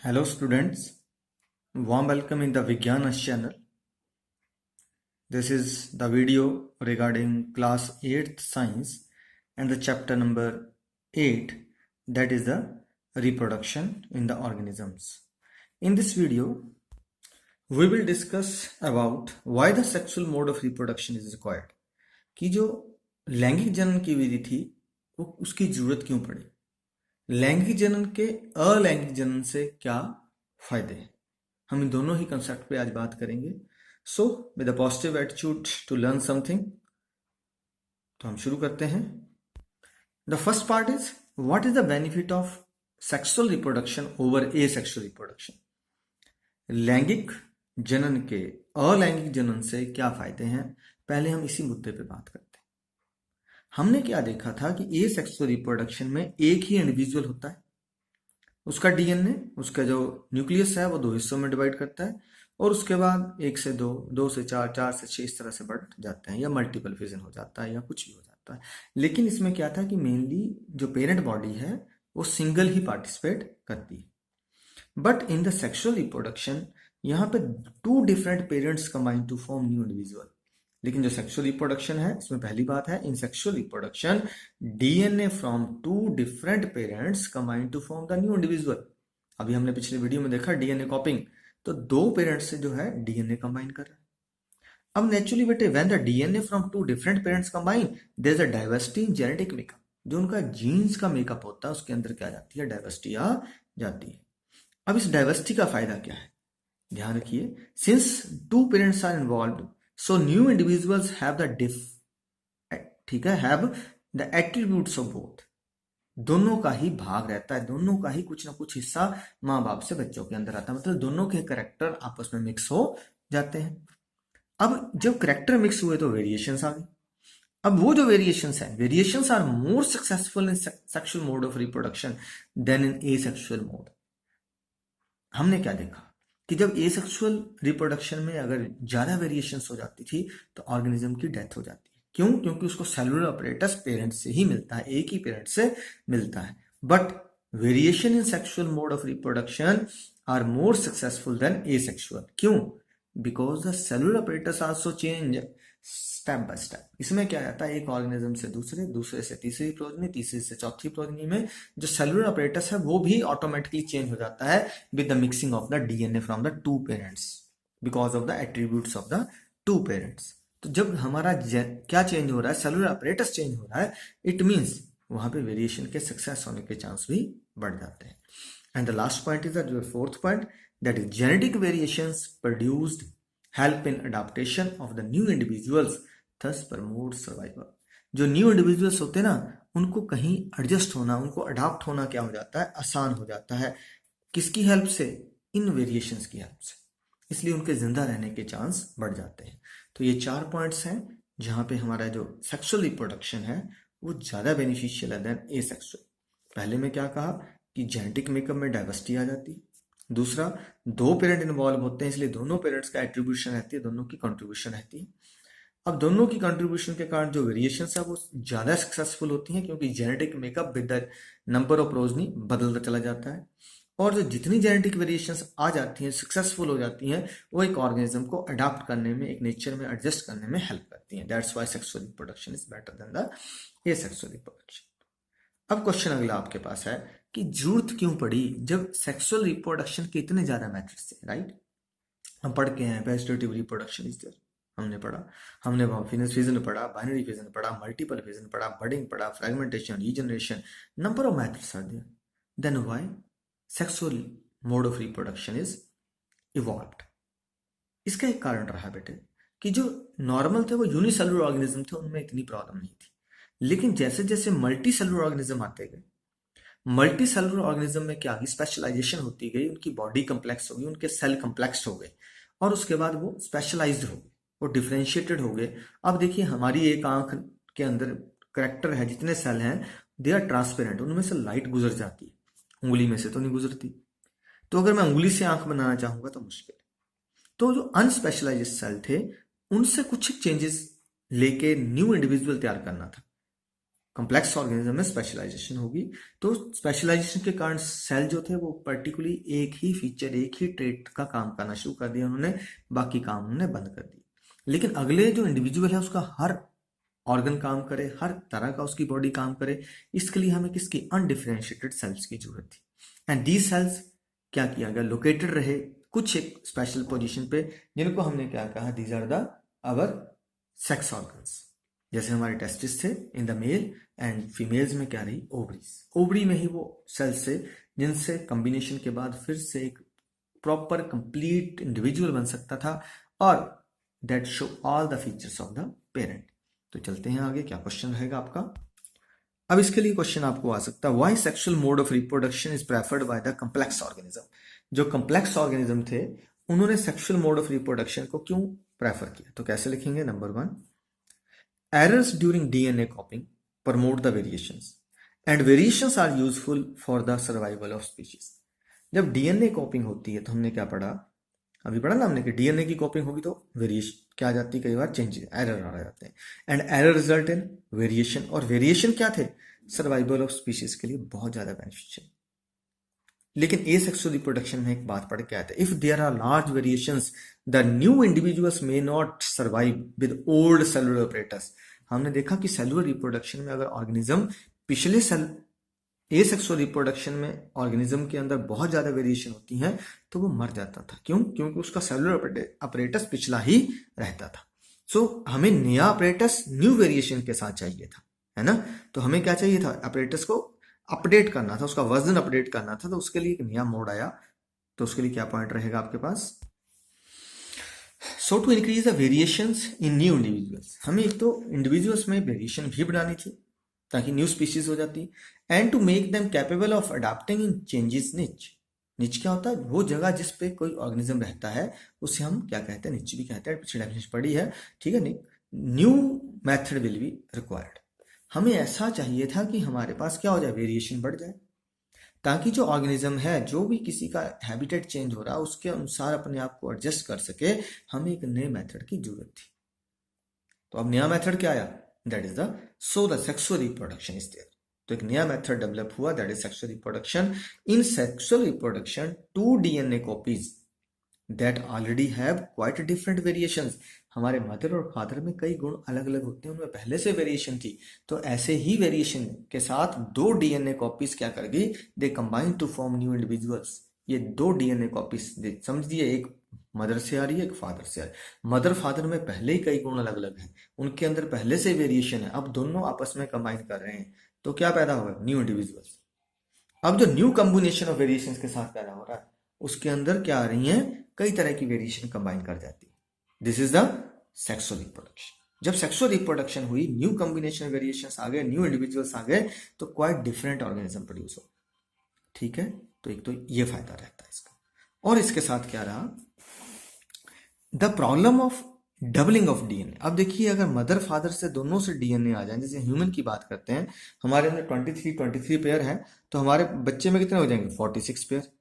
Hello students, warm welcome in the Vigyanas channel. This is the video regarding class 8th science and the chapter number 8, that is the reproduction in the organisms. In this video, we will discuss about why the sexual mode of reproduction is required. कि जो लैंगिक जनन की विधि थी वो उसकी जरूरत क्यों पड़ी, लैंगिक जनन के अलैंगिक जनन से क्या फायदे हैं, हम इन दोनों ही कंसेप्ट पे आज बात करेंगे. So with a positive attitude to learn something, तो हम शुरू करते हैं. The first part is what is the benefit of sexual reproduction over asexual reproduction. लैंगिक जनन के अलैंगिक जनन से क्या फायदे हैं, पहले हम इसी मुद्दे पे बात करते हैं. हमने क्या देखा था कि एसेक्सुअल रिप्रोडक्शन में एक ही इंडिविजुअल होता है, उसका डीएनए, उसका जो न्यूक्लियस है वो दो हिस्सों में डिवाइड करता है और उसके बाद 1 से 2, 2 से 4, 4 से 6 इस तरह से बढ़ जाते हैं या मल्टीपल फिजन हो जाता है या कुछ भी हो जाता है. लेकिन इसमें क्या था कि मेनली जो पेरेंट बॉडी है वो सिंगल ही पार्टिसिपेट करती है. But in the sexual reproduction यहाँ पे 2 different parents combine to form new individual. लेकिन जो सेक्सुअल रिप्रोडक्शन है इसमें पहली बात है, in sexual reproduction DNA from 2 different parents combine to form the new individual. अभी हमने पिछले वीडियो में देखा डीएनए कॉपिंग, तो 2 पेरेंट्स से जो है डीएनए कंबाइन कर रहा है. अब नेचुरली बेटे when the DNA from 2 different parents combine there is a diversity in genetic makeup. जो उनका जीन्स का मेकअप होता है उसके अंदर क्या जाती है, डाइवर्सिटी आ जाती है. अब इस डाइवर्सिटी का फायदा क्या है, ध्यान रखिए. Since 2 parents are involved, so new individuals have the ठीक है, have the attributes of both. दोनों का ही भाग रहता है, दोनों का ही कुछ ना कुछ हिस्सा माँ बाप से बच्चों के अंदर आता है, मतलब दोनों के कैरेक्टर आपस में मिक्स हो जाते हैं. अब जब कैरेक्टर मिक्स हुए तो वेरिएशंस आ गई. अब वो जो वेरिएशंस है, variations are more successful in sexual mode of reproduction than in asexual mode. हमने क्या देखा कि जब एसेक्सुअल रिप्रोडक्शन में अगर ज्यादा वेरिएशंस हो जाती थी तो ऑर्गेनिज्म की डेथ हो जाती है. क्यों? क्योंकि उसको सेलुलर अपरेटस पेरेंट से ही मिलता है, एक ही पेरेंट से मिलता है. But variation in sexual mode of reproduction are more successful than asexual. क्यों? Because the cellular apparatus also change step by step. इसमें क्या रहता है, एक ऑर्गेनिज्म से दूसरे, दूसरे से तीसरी प्रोजनी, तीसरी से चौथी प्रोजनी में जो सेलुलर अपरेटस है वो भी ऑटोमेटिकली चेंज हो जाता है with the mixing of the DNA from the 2 parents because of the attributes of the 2 parents. तो जब हमारा क्या चेंज हो रहा है, सेलुलर अपरेटस चेंज हो रहा है, इट मीन्स वहां पे वेरिएशन के सक्सेस होने के चांस भी बढ़ जाते हैं. And the last point is the fourth point, that is genetic variations produced help in adaptation of the new individuals, thus promote survival. जो न्यू इंडिविजुअल्स होते हैं ना, उनको कहीं एडजस्ट होना, उनको अडॉप्ट होना क्या हो जाता है, आसान हो जाता है. किसकी हेल्प से? इन वेरिएशंस की हेल्प से. इसलिए उनके जिंदा रहने के चांस बढ़ जाते हैं. तो ये 4 पॉइंट्स हैं जहां पे हमारा जो सेक्सुअल रिप्रोडक्शन है वो ज्यादा बेनिफिशियल है देन एसेक्सुअल. पहले में क्या कहा कि जेनेटिक मेकअप में डाइवर्सिटी आ जाती है. दूसरा, 2 पेरेंट इन्वॉल्व होते हैं इसलिए दोनों पेरेंट्स का एट्रीब्यूशन रहती है, दोनों की कंट्रीब्यूशन रहती है. अब दोनों की कंट्रीब्यूशन के कारण जो वेरिएशंस है वो ज्यादा सक्सेसफुल होती हैं क्योंकि genetic makeup with the number of progeny बदलता चला जाता है. और जो जितनी जेनेटिक वेरिएशंस आ जाती हैं, सक्सेसफुल हो जाती हैं, वो एक ऑर्गेनिज्म को अडॉप्ट करने में, एक नेचर में एडजस्ट करने में हेल्प करती हैं. That's why sexual reproduction is better than the asexual reproduction. अब क्वेश्चन अगला आपके पास है कि जरूरत क्यों पड़ी जब सेक्सुअल रिप्रोडक्शन के इतने ज्यादा मेथड्स थे, राइट? हम पढ़ के हैं वेजिटेटिव रिप्रोडक्शन इज देयर, हमने पढ़ा, हमने फिजन पढ़ा, बाइनरी फिजन पढ़ा, मल्टीपल फिजन पढ़ा, बडिंग पढ़ा, fragmentation, regeneration, number of methods are there. Then why sexual mode of reproduction is evolved? इसका एक कारण रहा बेटे कि जो नॉर्मल थे वो यूनिसेलुलर ऑर्गेनिज्म थे, उनमें इतनी प्रॉब्लम नहीं थी. लेकिन जैसे जैसे मल्टी सेलुलर ऑर्गेनिज्म आते गए, मल्टी सेलुलर ऑर्गेनिज्म में क्या हुई, स्पेशलाइजेशन होती गई, उनकी बॉडी कम्प्लेक्स हो गई, उनके सेल कम्प्लेक्स हो गए और उसके बाद वो स्पेशलाइज्ड हो गए, वो डिफरेंशिएटेड हो गए. अब देखिए हमारी एक आंख के अंदर करेक्टर है, जितने सेल हैं दे आर ट्रांसपेरेंट, उनमें से लाइट गुजर जाती है, उंगली में से तो नहीं गुजरती. तो अगर मैं उंगली से आंख बनाना चाहूंगा तो मुश्किल. तो जो अनस्पेशलाइज्ड सेल थे उनसे कुछ चेंजेस लेके न्यू इंडिविजुअल तैयार करना था. कॉम्प्लेक्स ऑर्गेनिज्म में स्पेशलाइजेशन होगी। तो स्पेशलाइजेशन के कारण सेल जो थे वो पर्टिकुलरली एक ही फीचर, एक ही ट्रेट का काम करना शुरू कर दिया उन्होंने, बाकी काम उन्होंने बंद कर दिए। लेकिन अगले जो इंडिविजुअल है उसका हर ऑर्गन काम करे, हर तरह का उसकी बॉडी काम करे, इसके लिए हमें किसकी, अनडिफरेंशिएटेड सेल्स की जरूरत थी। एंड दीज सेल्स क्या किया गया, लोकेटेड रहे कुछ एक स्पेशल पोजीशन पे, जिनको हमने क्या कहा, these are the our sex organs. जैसे हमारे टेस्टिस थे in the male, and females में क्या रही, ओवरीज। ओवरी में ही वो सेल्स से जिनसे कॉम्बिनेशन के बाद फिर से एक प्रॉपर कंप्लीट इंडिविजुअल बन सकता था, और that show all the features of the parent. तो चलते हैं आगे, क्या क्वेश्चन रहेगा आपका। अब इसके लिए क्वेश्चन आपको आ सकता है, why sexual mode of reproduction is preferred by the complex organism. जो कॉम्प्लेक्स ऑर्गेनिज्म थे उन्होंने सेक्सुअल मोड ऑफ रिप्रोडक्शन को क्यों प्रेफर किया। तो कैसे लिखेंगे, number 1, errors during DNA copying promote the variations and variations are useful for the survival of species। जब डीएनए कॉपिंग होती है तो हमने क्या पढ़ा, अभी पढ़ा ना हमने कि डीएनए की कॉपिंग होगी तो वेरिएशन क्या आ जाती है, कई बार चेंजेस, एरर आ जाते हैं, and error result in variation. और वेरिएशन क्या थे, सर्वाइवल ऑफ स्पीशीज के लिए बहुत ज्यादा बेनिफिशियल। लेकिन एसेक्सुअल रिप्रोडक्शन में एक बात पढ़ के आया था, if there are large variations the new individuals may not survive with old cellular operators. हमने देखा कि सेलुलर रिप्रोडक्शन में अगर ऑर्गेनिज्म पिछले सेल एसेक्सुअल रिप्रोडक्शन में ऑर्गेनिज्म के अंदर बहुत ज्यादा वेरिएशन होती है तो वो मर जाता था। क्यों, क्योंकि उसका सेलुलर अपरेटस पिछला ही रहता था। सो हमें नया अपरेटस न्यू वेरिएशन के साथ चाहिए था, है ना। तो हमें क्या चाहिए था, अपरेटस को अपडेट करना था, उसका वर्जन अपडेट करना था, तो उसके लिए एक नया मोड आया। तो उसके लिए क्या पॉइंट रहेगा आपके पास, so to increase the variations in new individuals. हमें एक तो इंडिविजुअल्स में वेरिएशन भी बढ़ानी थी ताकि न्यू स्पीशीज हो जाती, and to make them capable of adapting in changes niche. Niche क्या होता है, वो जगह जिस पे कोई ऑर्गेनिज्म रहता है उसे हम क्या कहते हैं, निच भी कहते हैं, पिछली डेफिनेशन पढ़ी है, ठीक है। New method will be required. हमें ऐसा चाहिए था कि हमारे पास क्या हो जाए, वेरिएशन बढ़ जाए, ताकि जो ऑर्गेनिज्म है, जो भी किसी का हैबिटेट चेंज हो रहा है उसके अनुसार अपने आप को एडजस्ट कर सके। हमें एक नए मेथड की जरूरत थी। तो अब नया मेथड क्या आया, that is the sexual reproduction is there. तो एक नया मेथड डेवलप हुआ, that is sexual reproduction. In sexual reproduction 2 DNA copies that already have quite different variations. हमारे मदर और फादर में कई गुण अलग अलग होते हैं, उनमें पहले से वेरिएशन थी। तो ऐसे ही वेरिएशन के साथ 2 डीएनए कॉपीज क्या करेगी, they combine to form new individuals. ये 2 डीएनए कॉपीज समझिए, एक मदर से आ रही है, एक फादर से आ रही है। मदर फादर में पहले ही कई गुण अलग अलग हैं, उनके अंदर पहले से वेरिएशन है, अब दोनों आपस में कंबाइन कर रहे हैं तो क्या पैदा होगा, न्यू इंडिविजुअल्स। अब जो न्यू कॉम्बिनेशन ऑफ वेरिएशंस के साथ पैदा हो रहा है उसके अंदर क्या आ रही हैं, कई तरह की वेरिएशन कंबाइन कर जाती है। This is the sexual reproduction. जब सेक्सुअल रिप्रोडक्शन हुई, न्यू कॉम्बिनेशन वेरिएशंस आ गए, न्यू इंडिविजुअल्स आ गए, तो क्वाइट डिफरेंट ऑर्गेनिज्म प्रोड्यूस हो, ठीक है। तो एक तो ये फायदा रहता है इसका। और इसके साथ क्या रहा, the problem of doubling of DNA. अब देखिए, अगर मदर फादर से दोनों से डीएनए आ जाए, जैसे ह्यूमन की बात करते हैं, हमारे अंदर 23 पेयर है, तो हमारे बच्चे में कितने हो जाएंगे, 46 पेयर।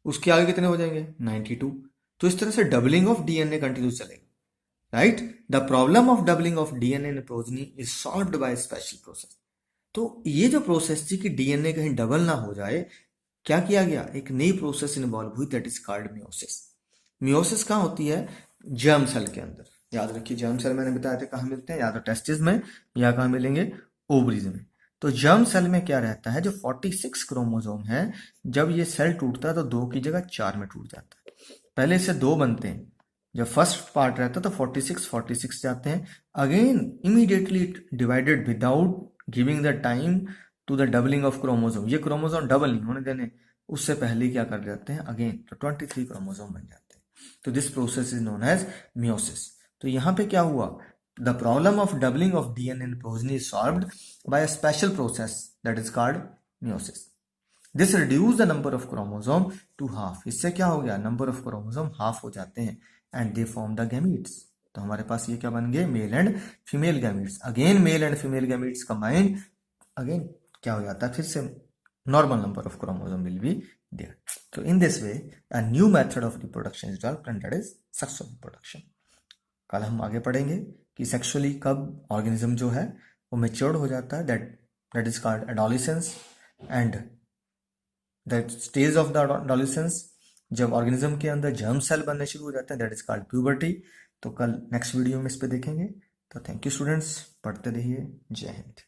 उसके आगे कितने हो जाएंगे, 92। तो इस तरह से डबलिंग ऑफ डीएनए कंटिन्यूस चलेगा, right. The problem of doubling of DNA in progeny is solved by special process. तो ये जो प्रोसेस थी कि डीएनए कहीं डबल ना हो जाए, क्या किया गया, एक नई प्रोसेस इन्वॉल्व हुई, that is called meiosis. Meiosis कहाँ होती है, जर्म सेल के अंदर। याद रखिए, जर्म सेल मैंने बताया था कहाँ मिलते हैं, या तो टेस्टिस में या कहाँ मिलेंगे, ओवरीज में। तो जर्म सेल में क्या रहता है, जो 46 क्रोमोसोम है, जब ये सेल टूटता है तो 2 की जगह 4 में टूट जाता है। पहले इससे 2 बनते हैं, जब फर्स्ट पार्ट रहता है तो 46 जाते हैं, again immediately divided without giving the time to the doubling of chromosome. ये क्रोमोसोम डबल नहीं होने देने, उससे पहले क्या कर जाते हैं, अगेन तो 23 क्रोमोसोम बन जाते हैं। तो this process is known as meiosis. तो यहाँ पे क्या हुआ, the problem of doubling of DNA in progeny is solved by a special process that is called meiosis. This reduce the number of chromosome to half. इससे क्या हो गया, number of chromosome half हो जाते हैं, and they form the gametes. तो हमारे पास ये क्या बन गए, male and female gametes. Again male and female gametes combined, again क्या हो जाता है, फिर से normal number of chromosome will be there. तो in this way a new method of reproduction is developed, and that is sexual reproduction. कल हम आगे पढ़ेंगे कि सेक्सुअली कब ऑर्गेनिज्म जो है वो मैच्योर्ड हो जाता है, that that is called adolescence, and that stage of the adolescence जब ऑर्गेनिज्म के अंदर जर्म सेल बनने शुरू हो जाते हैं, दैट इज कॉल्ड प्यूबर्टी। तो कल नेक्स्ट वीडियो में इस पे देखेंगे। तो थैंक यू स्टूडेंट्स, पढ़ते रहिए। जय हिंद।